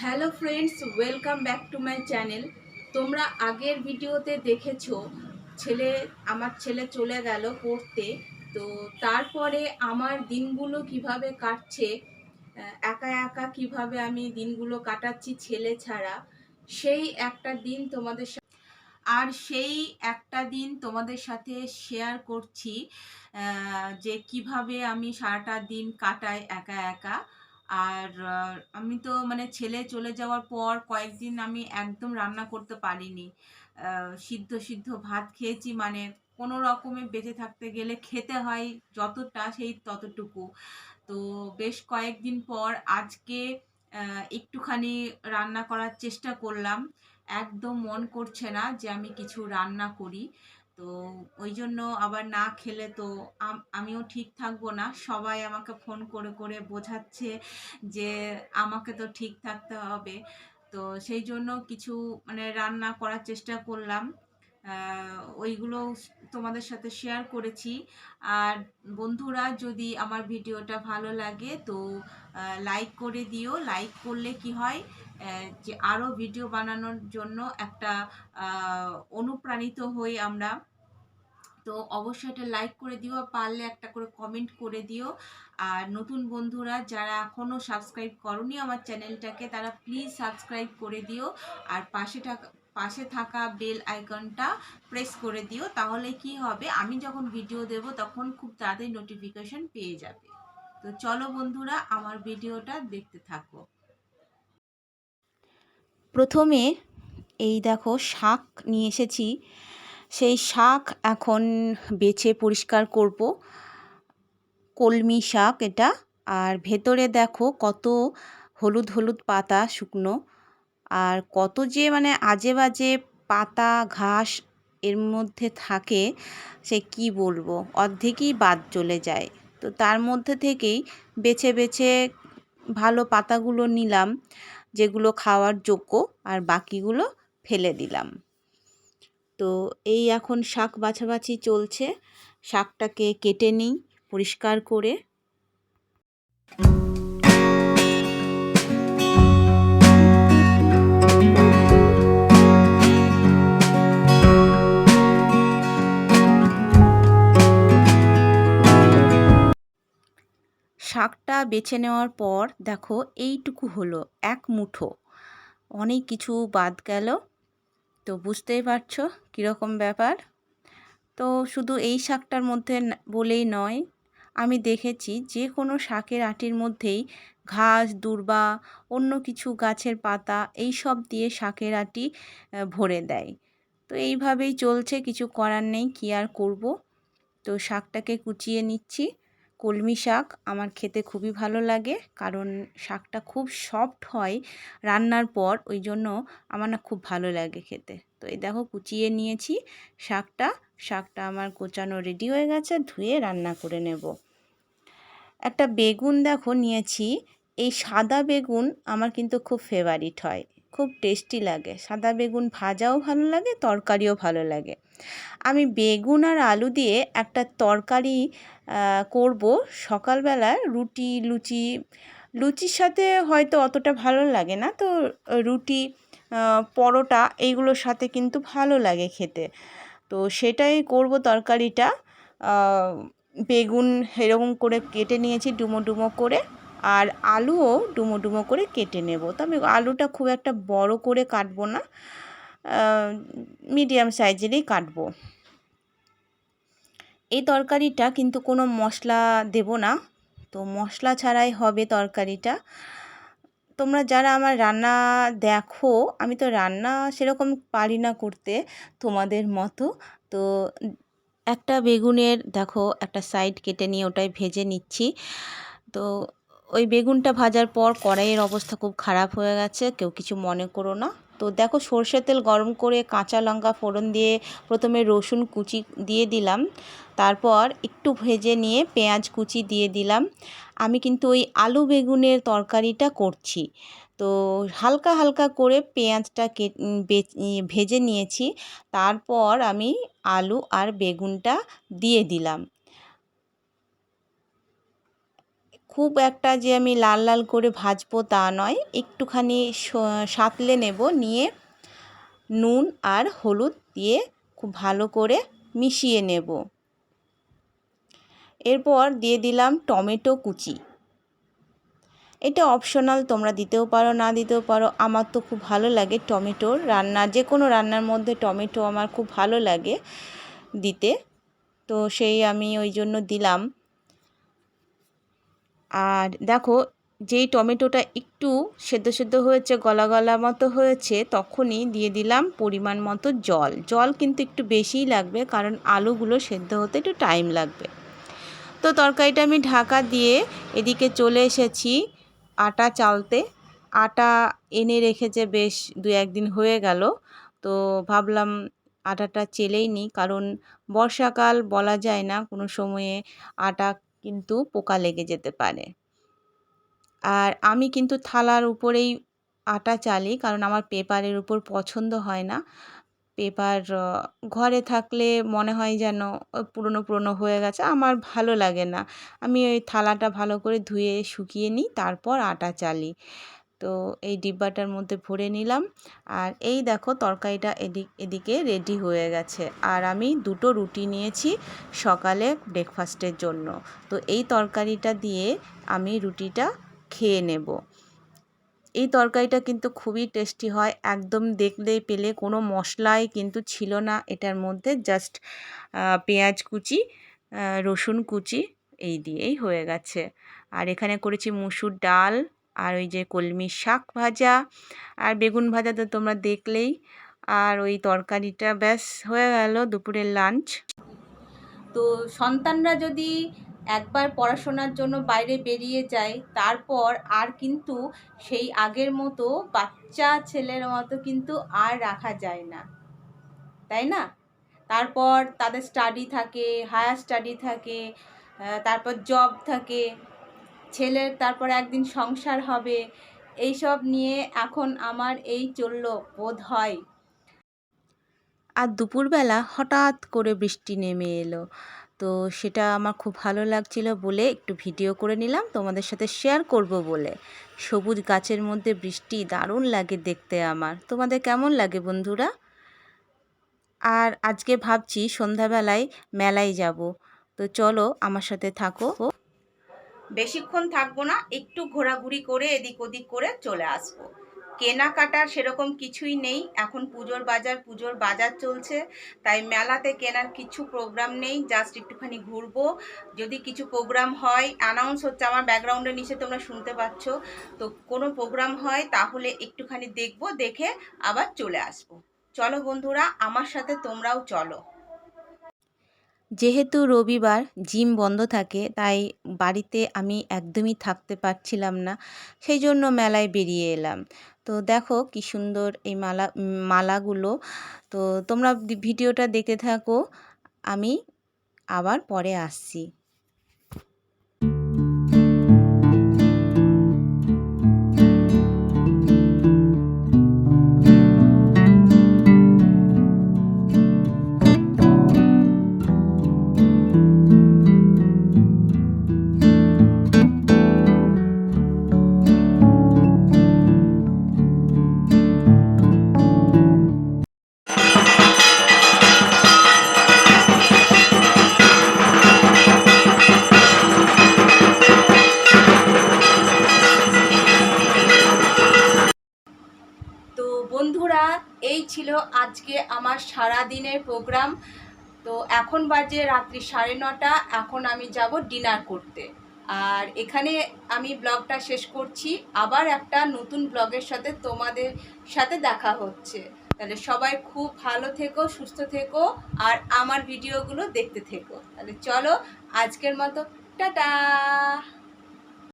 Hello friends, welcome back to my channel. তোমরা আগের ভিডিওতে দেখেছো আমার ছেলে চলে গেল পড়তে। তো তারপরে আমার দিনগুলো কিভাবে কাটছে, একা একা কিভাবে আমি দিনগুলো কাটাচ্ছি ছেলে ছাড়া, সেই একটা দিন তোমাদের সেই একটা দিন তোমাদের সাথে শেয়ার করছি যে কিভাবে আমি সারাটা দিন কাটাই একা একা। আর আমি তো মানে ছেলে চলে যাওয়ার পর কয়েকদিন আমি একদম রান্না করতে পারিনি। সিদ্ধ সিদ্ধ ভাত খেয়েছি, মানে কোনো রকমে বেঁচে থাকতে গেলে খেতে হয় যতটা, সেই ততটুকু। তো বেশ কয়েকদিন পর আজকে একটুখানি রান্না করার চেষ্টা করলাম। একদম মন করছে না যে আমি কিছু রান্না করি। তো ওই জন্য আবার না খেলে তো আমিও ঠিক থাকবো না। সবাই আমাকে ফোন করে করে বোঝাচ্ছে যে আমাকে তো ঠিক থাকতে হবে। তো সেই জন্য কিছু মানে রান্না করার চেষ্টা করলাম। ওইগুলো তোমাদের সাথে শেয়ার করেছি। আর বন্ধুরা, যদি আমার ভিডিওটা ভালো লাগে তো লাইক করে দিও। লাইক করলে কি হয়, যে আরও ভিডিও বানানোর জন্য একটা অনুপ্রাণিত হই আমরা। তো অবশ্যই এটা লাইক করে দিও, পারলে একটা করে কমেন্ট করে দিও। আর নতুন বন্ধুরা যারা এখনও সাবস্ক্রাইব করনি আমার চ্যানেলটাকে, তারা প্লিজ সাবস্ক্রাইব করে দিও। আর পাশে থাকা বেল আইকনটা প্রেস করে দিও। তাহলে কি হবে, আমি যখন ভিডিও দেব তখন খুব তাড়াতাড়ি নোটিফিকেশন পেয়ে যাবে। তো চলো বন্ধুরা, আমার ভিডিওটা দেখতে থাকো। প্রথমে এই দেখো শাক নিয়ে এসেছি। সেই শাক এখন বেছে পরিষ্কার করব। কলমি শাক এটা। আর ভেতরে দেখো কত হলুদ হলুদ পাতা শুকনো, আর কত যে মানে আজে বাজে পাতা ঘাস এর মধ্যে থাকে, সে কি বলবো, অর্ধেকই বাদ চলে যায়। তো তার মধ্যে থেকেই বেছে বেছে ভালো পাতাগুলো নিলাম, যেগুলো খাওয়ার যোগ্য, আর বাকিগুলো ফেলে দিলাম। তো এই এখন শাক বাছাবাছি চলছে। শাকটাকে কেটে নিই পরিষ্কার করে। শাকটা বেছে নেওয়ার পর দেখো এইটুকু হলো, এক মুঠো। অনেক কিছু বাদ গেল। তো বুঝতেই পারছো কীরকম ব্যাপার। তো শুধু এই শাকটার মধ্যে বলেই নয়, আমি দেখেছি যে কোনো শাকের আটির মধ্যেই ঘাস দূর্বা অন্য কিছু গাছের পাতা এই সব দিয়ে শাকের আটি ভরে দেয়। তো এইভাবেই চলছে, কিছু করার নেই, কী আর করব। তো শাকটাকে কুচিয়ে নিচ্ছি। কলমি শাক আমার খেতে খুবই ভালো লাগে, কারণ শাকটা খুব সফট হয় রান্নার পর, ওই জন্য আমার না খুব ভালো লাগে খেতে। তো এই দেখো কুচিয়ে নিয়েছি শাকটা। শাকটা আমার কোচানো রেডি হয়ে গেছে, ধুয়ে রান্না করে নেব। একটা বেগুন দেখো নিয়েছি। এই সাদা বেগুন আমার কিন্তু খুব ফেভারিট হয়, খুব টেস্টি লাগে। সাদা বেগুন ভাজাও ভালো লাগে, তরকারিও ভালো লাগে। আমি বেগুন আর আলু দিয়ে একটা তরকারি করব সকালবেলা। রুটি লুচি, লুচির সাথে হয়তো অতটা ভালো লাগে না, তো রুটি পরোটা এইগুলোর সাথে কিন্তু ভালো লাগে খেতে। তো সেটাই করব তরকারিটা। বেগুন এরকম করে কেটে নিয়েছি ডুমো ডুমো করে, আর আলুও ডুমো ডুমো করে কেটে নেব। তবে আলুটা খুব একটা বড় করে কাটবো না, মিডিয়াম সাইজেরই কাটবো। এই তরকারিটা কিন্তু কোনো মশলা দেব না, তো মশলা ছাড়াই হবে তরকারিটা। তোমরা যারা আমার রান্না দেখো, আমি তো রান্না সেরকম পারি না করতে তোমাদের মতো। তো একটা বেগুনের দেখো একটা সাইড কেটে নিয়ে ওটাই ভেজে নিচ্ছি। তো ওই বেগুনটা ভাজার পর কড়াইয়ের অবস্থা খুব খারাপ হয়ে গেছে, কেউ কিছু মনে করো না। তো দেখো সর্ষের তেল গরম করে কাঁচা লঙ্কা ফোড়ন দিয়ে প্রথমে রসুন কুচি দিয়ে দিলাম, তারপর একটু ভেজে নিয়ে পেঁয়াজ কুচি দিয়ে দিলাম। আমি কিন্তু ওই আলু বেগুনের তরকারিটা করছি, তো হালকা হালকা করে পেঁয়াজটা ভেজে নিয়েছি। তারপর আমি আলু আর বেগুনটা দিয়ে দিলাম। খুব একটা যে আমি লাল লাল করে ভাজবো তা নয়, একটুখানি সাঁতলে নেব, নিয়ে নুন আর হলুদ দিয়ে খুব ভালো করে মিশিয়ে নেব। এরপর দিয়ে দিলাম টমেটো কুচি। এটা অপশনাল, তোমরা দিতেও পারো না দিতেও পারো। আমার তো খুব ভালো লাগে টমেটোর রান্না, যে কোনো রান্নার মধ্যে টমেটো আমার খুব ভালো লাগে দিতে, তো সেই আমি ওই জন্য দিলাম। আর দেখো, যেই টমেটোটা একটু সেদ্ধ সেদ্ধ হয়েছে, গলা গলা মতো হয়েছে, তখনই দিয়ে দিলাম পরিমাণ মতো জল। জল কিন্তু একটু বেশিই লাগবে, কারণ আলুগুলো সেদ্ধ হতে একটু টাইম লাগবে। তো তরকারিটা আমি ঢাকা দিয়ে এদিকে চলে এসেছি আটা চালতে। আটা এনে রেখেছে বেশ 2-1 দিন হয়ে গেল, তো ভাবলাম আটাটা চেলেই নিই, কারণ বর্ষাকাল, বলা যায় না কোনো সময়ে আটা কিন্তু পোকা লেগে যেতে পারে। আর আমি কিন্তু থালার উপরেই আটা চালি, কারণ আমার পেপারের উপর পছন্দ হয় না। পেপার ঘরে থাকলে মনে হয় যেন পুরনো পুরনো হয়ে গেছে, আমার ভালো লাগে না। আমি ওই থালাটা ভালো করে ধুয়ে শুকিয়ে নিই, তারপর আটা চালি। তো এই ডিব্বাটার মধ্যে ভরে নিলাম। আর এই দেখো তরকারিটা এদিকে রেডি হয়ে গেছে। আর আমি 2টো রুটি নিয়েছি সকালে ব্রেকফাস্টের জন্য। তো এই তরকারিটা দিয়ে আমি রুটিটা খেয়ে নেব। এই তরকারিটা কিন্তু খুবই টেস্টি হয়, একদম দেখলেই পেলে কোনো মশলাই কিন্তু ছিল না এটার মধ্যে, জাস্ট পেঁয়াজ কুচি, রসুন কুচি, এই দিয়েই হয়ে গেছে। আর এখানে করেছি মুসুর ডাল, আর ওই যে কলমি শাক ভাজা, আর বেগুন ভাজা তো তোমরা দেখলেই। আর ওই তরকারিটা, ব্যাস হয়ে গেল দুপুরের লাঞ্চ। তো সন্তানরা যদি একবার পড়াশোনার জন্য বাইরে বেরিয়ে যায়, তারপর আর কিন্তু সেই আগের মতো বাচ্চা ছেলের মতো কিন্তু আর রাখা যায় না, তাই না? তারপর তাদের স্টাডি থাকে, হায়ার স্টাডি থাকে, তারপর জব থাকে, ছেলের তারপর একদিন সংসার হবে। এইসব নিয়ে এখন আমার এই চললো বোধ হয়। আর দুপুরবেলা হঠাৎ করে বৃষ্টি নেমে এলো, তো সেটা আমার খুব ভালো লাগছিল বলে একটু ভিডিও করে নিলাম তোমাদের সাথে শেয়ার করব বলে। সবুজ গাছের মধ্যে বৃষ্টি দারুণ লাগে দেখতে আমার। তোমাদের কেমন লাগে বন্ধুরা? আর আজকে ভাবছি সন্ধ্যাবেলায় মেলায় যাব, তো চলো আমার সাথে থাকো। বেশিক্ষণ থাকবো না, একটু ঘোরাঘুরি করে এদিক ওদিক করে চলে আসবো। কেনাকাটার সেরকম কিছুই নেই, এখন পুজোর বাজার চলছে, তাই মেলাতে কেনার কিছু প্রোগ্রাম নেই, জাস্ট একটুখানি ঘুরবো। যদি কিছু প্রোগ্রাম হয়, অ্যানাউন্স হচ্ছে আমার ব্যাকগ্রাউন্ডের নিচে, তোমরা শুনতে পাচ্ছ, তো কোনো প্রোগ্রাম হয় তাহলে একটুখানি দেখবো, দেখে আবার চলে আসবো। চলো বন্ধুরা, আমার সাথে তোমরাও চলো। যেহেতু রবিবার জিম বন্ধ থাকে, তাই বাড়িতে আমি একদমই থাকতে পারছিলাম না, সেই জন্য মেলায় বেরিয়ে এলাম। তো দেখো কি সুন্দর এই মালাগুলো। তো তোমরা ভিডিওটা দেখতে থাকো, আমি আবার পরে আসছি। তো বন্ধুরা, এই ছিল আজকে আমার সারা দিনের প্রোগ্রাম। তো এখন বাজে রাত্রি 9:30, এখন আমি যাব ডিনার করতে। আর এখানে আমি ব্লগটা শেষ করছি, আবার একটা নতুন ব্লগের সাথে তোমাদের সাথে দেখা হচ্ছে। তাহলে সবাই খুব ভালো থেকো, সুস্থ থেকো, আর আমার ভিডিওগুলো দেখতে থেকো। তাহলে চলো, আজকের মতো টাটা।